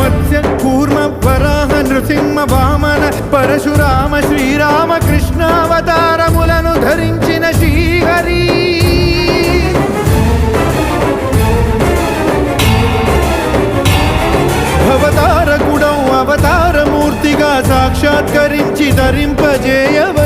మత్స్య కూర్మ వరాహ నృసింహ వామన పరశురామ శ్రీరామ కృష్ణావతారములను ధరించిన శ్రీహరి అవతారకుడౌ అవతారమూర్తిగా సాక్షాత్కరించి ధరింపజేయవ